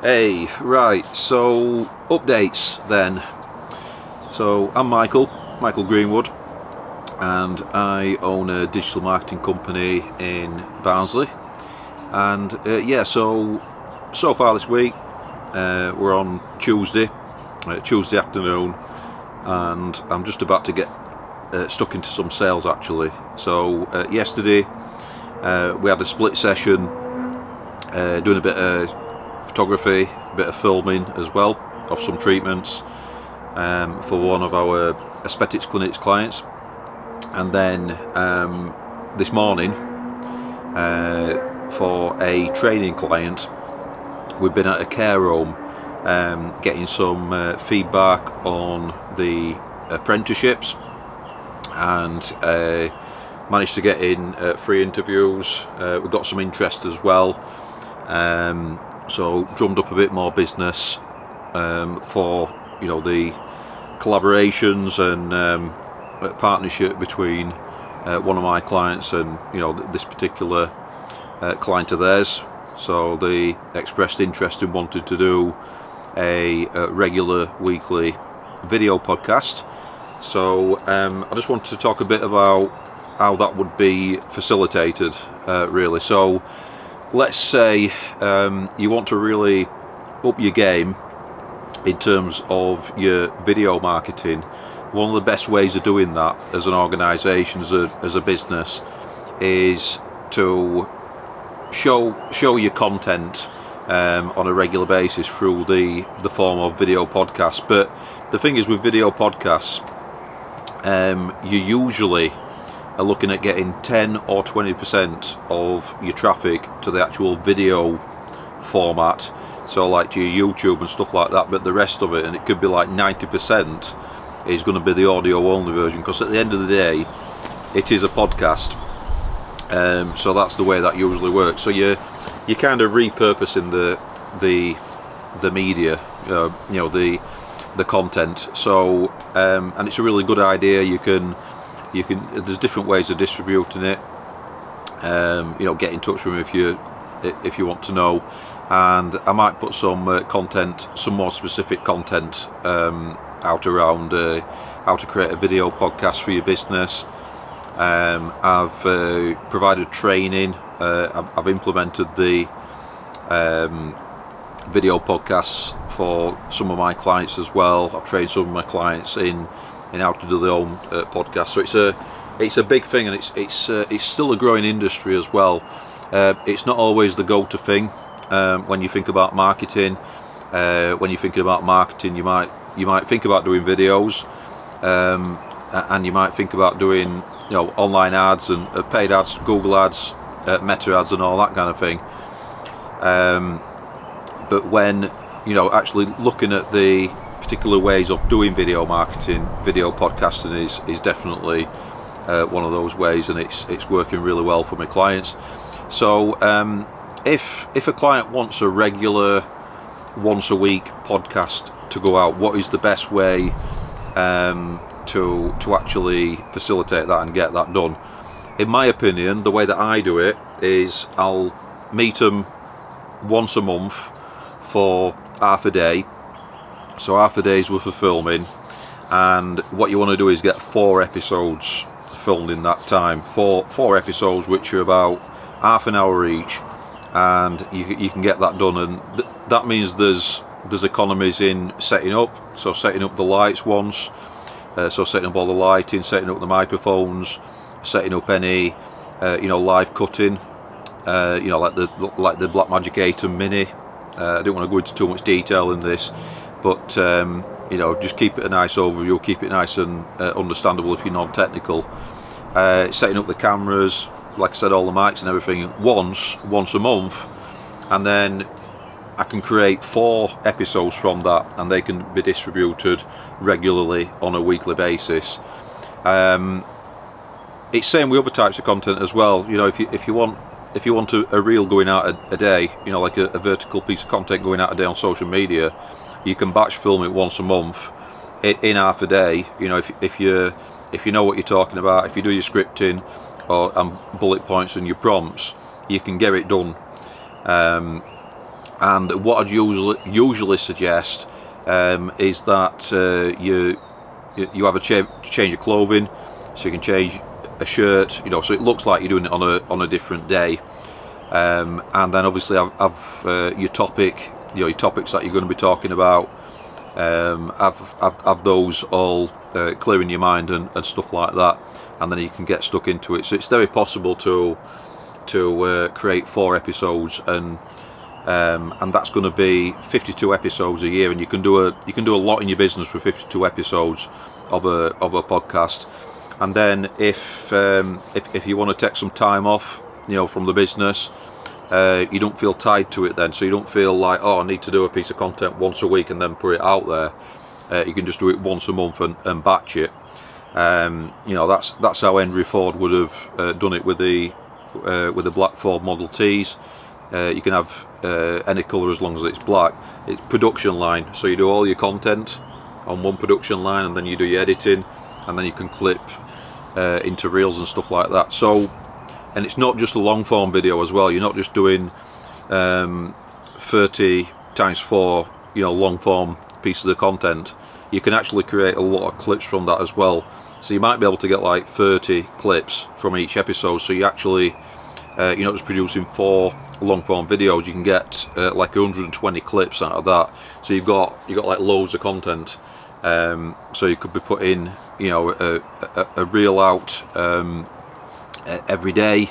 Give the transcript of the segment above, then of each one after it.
Hey, right, so updates then. So I'm Michael Greenwood, and I own a digital marketing company in Barnsley. And so far this week, we're on Tuesday afternoon, and I'm just about to get stuck into some sales actually. So yesterday we had a split session doing a bit of photography, a bit of filming as well of some treatments for one of our aesthetics clinics clients. And then this morning for a training client, we've been at a care home getting some feedback on the apprenticeships, and managed to get in 3 interviews. We got some interest as well, so drummed up a bit more business for the collaborations and partnership between one of my clients and this particular client of theirs. So they expressed interest in wanting to do a regular weekly video podcast. So I just wanted to talk a bit about how that would be facilitated, really. So let's say you want to really up your game in terms of your video marketing. One of the best ways of doing that as an organisation, as a business, is to show your content on a regular basis through the form of video podcasts. But the thing is, with video podcasts, you usually are looking at getting 10 or 20% of your traffic to the actual video format, so like to your YouTube and stuff like that, but the rest of it, and it could be like 90%, is going to be the audio only version, because at the end of the day it is a podcast. So that's the way that usually works. So you're kind of repurposing the media, the content. So and it's a really good idea. You can there's different ways of distributing it. Get in touch with me if you want to know, and I might put some content, some more specific content out around how to create a video podcast for your business. I've provided training. I've implemented the video podcasts for some of my clients as well. I've trained some of my clients in how to do their own podcast. So it's a big thing, and it's still a growing industry as well. It's not always the go-to thing when you think about marketing. When you're thinking about marketing, you might think about doing videos, and you might think about doing online ads and paid ads, Google ads, Meta ads, and all that kind of thing. But when actually looking at the particular ways of doing video marketing, video podcasting is definitely one of those ways, and it's working really well for my clients. So if a client wants a regular once a week podcast to go out, what is the best way to actually facilitate that and get that done? In my opinion, the way that I do it is I'll meet them once a month for half a day. So half a day's worth of filming, and what you want to do is get 4 episodes filmed in that time. Four episodes which are about half an hour each, and you can get that done, and that means there's economies in setting up. So setting up the lights once, so setting up all the lighting, setting up the microphones, setting up any live cutting, like the Blackmagic 8 and Mini. I don't want to go into too much detail in this, but just keep it a nice overview, keep it nice and understandable if you're non-technical. Setting up the cameras, like I said, all the mics and everything once a month, and then I can create 4 episodes from that, and they can be distributed regularly on a weekly basis. It's same with other types of content as well. If you want a reel going out a day, like a vertical piece of content going out a day on social media, you can batch film it once a month in half a day. If you know what you're talking about, if you do your scripting and bullet points and your prompts, you can get it done. And what I'd usually suggest is that you have a change of clothing, so you can change a shirt, so it looks like you're doing it on a different day. And then obviously have your topic, your topics that you're going to be talking about. Have those all clear in your mind and stuff like that, and then you can get stuck into it. So it's very possible to create 4 episodes, and that's going to be 52 episodes a year, and you can do a lot in your business with 52 episodes of a podcast. And then if you want to take some time off, from the business, you don't feel tied to it then, so you don't feel like, oh, I need to do a piece of content once a week and then put it out there. You can just do it once a month and batch it. That's how Henry Ford would have done it with the black Ford Model Ts. You can have any colour as long as it's black. It's production line, so you do all your content on one production line, and then you do your editing, and then you can clip into reels and stuff like that. So, and it's not just a long form video as well. You're not just doing 30 times 4 long form pieces of content. You can actually create a lot of clips from that as well. So you might be able to get like 30 clips from each episode. So you actually you're not just producing 4 long form videos. You can get like 120 clips out of that. So you've got like loads of content. So you could be putting a reel out every day.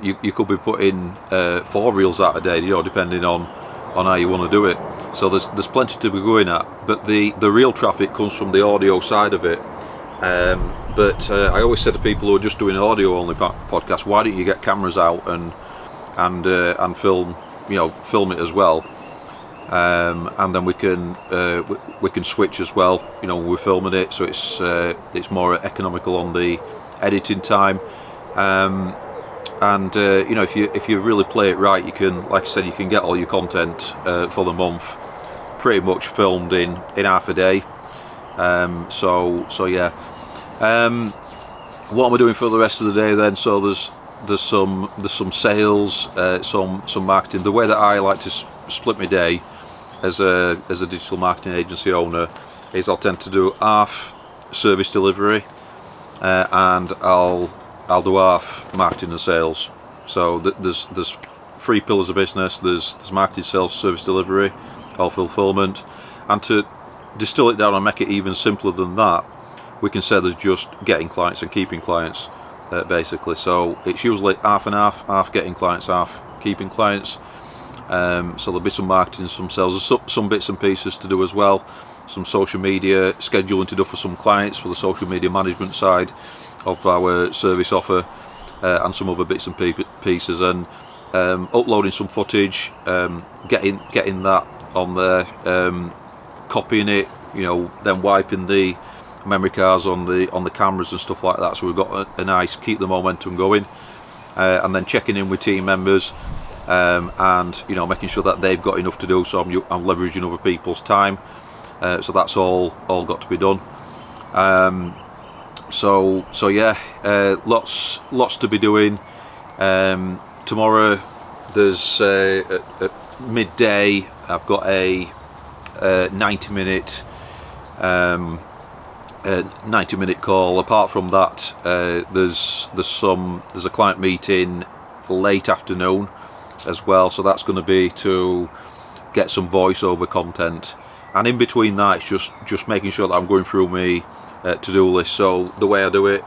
You could be putting 4 reels out a day, depending on how you want to do it. So there's plenty to be going at, but the real traffic comes from the audio side of it. But I always say to people who are just doing audio only podcasts, why don't you get cameras out and film it as well, and then we can switch as well when we're filming it, so it's more economical on the editing time. If you really play it right, you can, like I said, you can get all your content for the month pretty much filmed in half a day. So yeah. What am I doing for the rest of the day then? So there's some sales, some marketing. The way that I like to split my day as a digital marketing agency owner is I'll tend to do half service delivery, and I'll do half marketing and sales. So there's 3 pillars of business. There's marketing, sales, service delivery, or fulfillment. And to distill it down and make it even simpler than that, we can say there's just getting clients and keeping clients, basically. So it's usually half and half getting clients, half keeping clients. So there'll be some marketing, some sales, some bits and pieces to do as well, some social media scheduling to do for some clients for the social media management side of our service offer, and some other bits and pieces, and uploading some footage, getting that on there, copying it, then wiping the memory cards on the cameras and stuff like that, so we've got a nice keep the momentum going, and then checking in with team members, and making sure that they've got enough to do, so I'm leveraging other people's time, so that's all got to be done. So yeah, lots to be doing. Tomorrow there's at midday I've got a 90-minute call. Apart from that, there's a client meeting late afternoon as well, so that's going to be to get some voiceover content, and in between that it's just making sure that I'm going through my to-do list. So the way I do it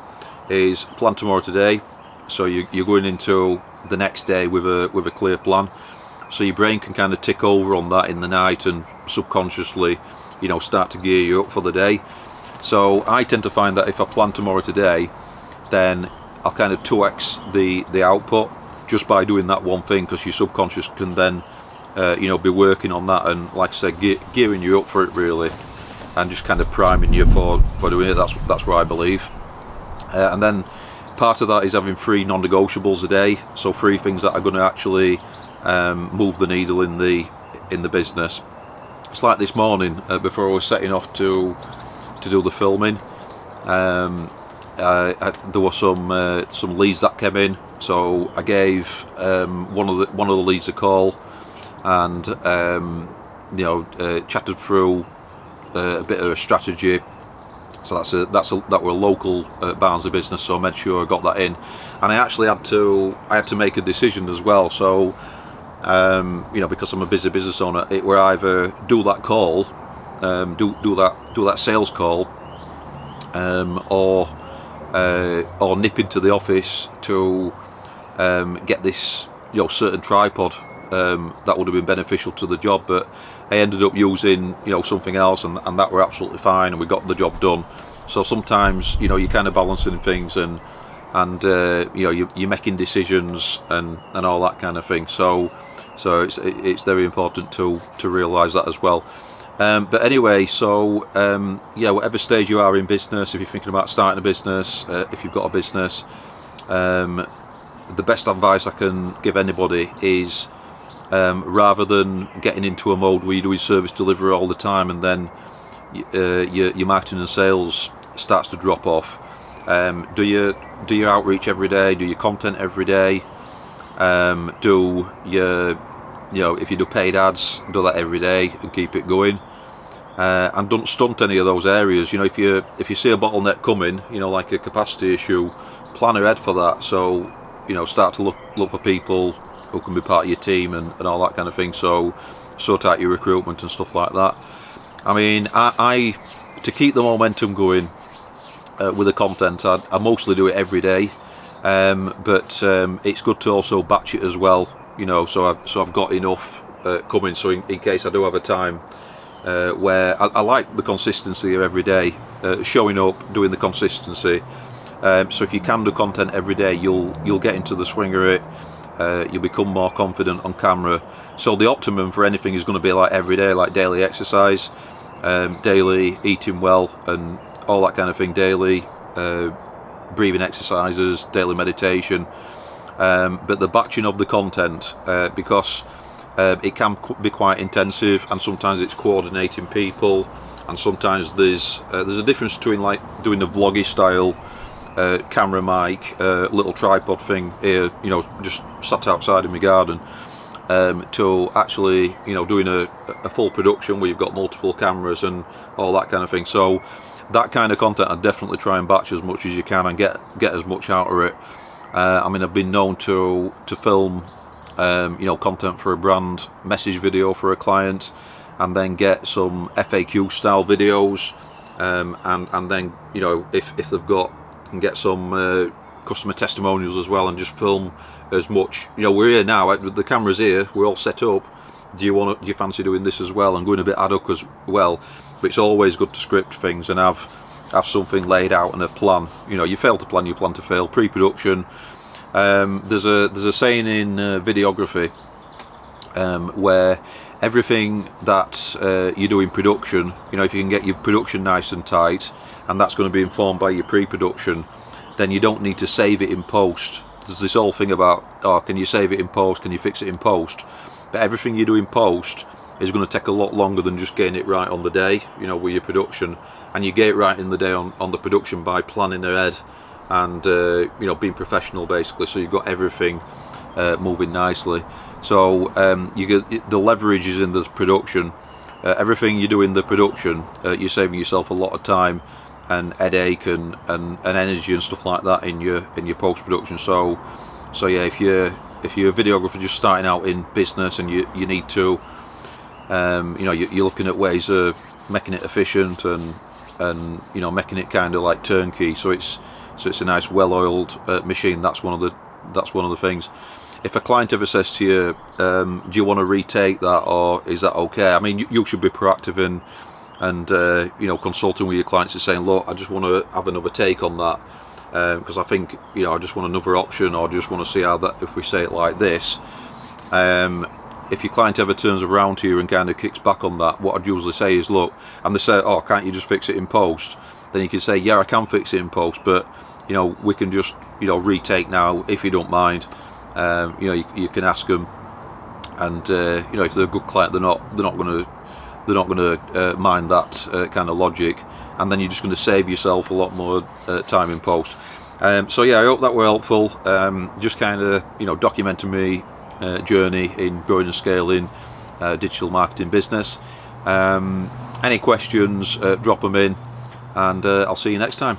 is plan tomorrow today, so you're going into the next day with a clear plan, so your brain can kind of tick over on that in the night and subconsciously start to gear you up for the day. So I tend to find that if I plan tomorrow today, then I'll kind of 2x the output just by doing that one thing, because your subconscious can then be working on that and, like I said, gearing you up for it really, and just kind of priming you for doing it. That's what I believe. And then part of that is having 3 non-negotiables a day, so 3 things that are going to actually move the needle in the business. It's like this morning, before I was setting off to do the filming, there were some leads that came in, so I gave one of the leads a call, and chatted through a bit of a strategy. So that were a local Barnsley business, so I made sure I got that in, and I actually had to make a decision as well. So because I'm a busy business owner, it were either do that call, do that sales call, or nip into the office to get this certain tripod that would have been beneficial to the job, but I ended up using something else, and that were absolutely fine, and we got the job done. So sometimes you're kind of balancing things, and you're making decisions and all that kind of thing. So it's very important to realise that as well. But anyway, so whatever stage you are in business, if you're thinking about starting a business, if you've got a business, the best advice I can give anybody is, rather than getting into a mode where you're doing service delivery all the time and then your marketing and sales starts to drop off, do your outreach every day, do your content every day, do your if you do paid ads, do that every day and keep it going, and don't stunt any of those areas. If you see a bottleneck coming, like a capacity issue, plan ahead for that. So start to look for people who can be part of your team and all that kind of thing. So sort out your recruitment and stuff like that. I mean, I to keep the momentum going with the content, I mostly do it every day, but it's good to also batch it as well. So I've got enough coming. So in case I do have a time where I like the consistency of every day, showing up, doing the consistency. So if you can do content every day, you'll get into the swing of it. You'll become more confident on camera. So the optimum for anything is going to be like every day, like daily exercise, daily eating well, and all that kind of thing. Daily breathing exercises, daily meditation. But the batching of the content, because it can be quite intensive, and sometimes it's coordinating people, and sometimes there's a difference between like doing a vloggy style camera mic, little tripod thing here, just sat outside in my garden, to actually doing a full production where you've got multiple cameras and all that kind of thing. So that kind of content I definitely try and batch as much as you can and get as much out of it. I mean, I've been known to film content for a brand message video for a client, and then get some FAQ style videos, and then if they've got, and get some customer testimonials as well, and just film as much. We're here now, the camera's here, we're all set up. Do you fancy doing this as well, and going a bit ad hoc as well? But it's always good to script things and have something laid out and a plan. You fail to plan, you plan to fail. Pre-production. There's a saying in videography where everything that you do in production, if you can get your production nice and tight, and that's going to be informed by your pre-production, then you don't need to save it in post. There's this whole thing about, can you save it in post, can you fix it in post? But everything you do in post is going to take a lot longer than just getting it right on the day, with your production. And you get it right in the day on the production by planning ahead and being professional, basically, so you've got everything moving nicely. So you get the leverage is in the production. Everything you do in the production, you're saving yourself a lot of time and headache and energy and stuff like that in your post-production. So yeah, if you're a videographer just starting out in business and you need to, you're looking at ways of making it efficient and making it kind of like turnkey. So it's a nice, well-oiled machine. That's one of the things. If a client ever says to you, do you want to retake that, or is that okay? I mean, you should be proactive and consulting with your clients and saying, look, I just want to have another take on that, because I think I just want another option, or just want to see how that, if we say it like this. If your client ever turns around to you and kind of kicks back on that, what I'd usually say is, look, and they say, oh, can't you just fix it in post? Then you can say, yeah, I can fix it in post, but we can just retake now if you don't mind. You can ask them, and if they're a good client, they're not going to mind that kind of logic, and then you're just going to save yourself a lot more time in post. So yeah, I hope that were helpful. Just kind of documenting me journey in growing and scaling digital marketing business. Any questions, drop them in, and I'll see you next time.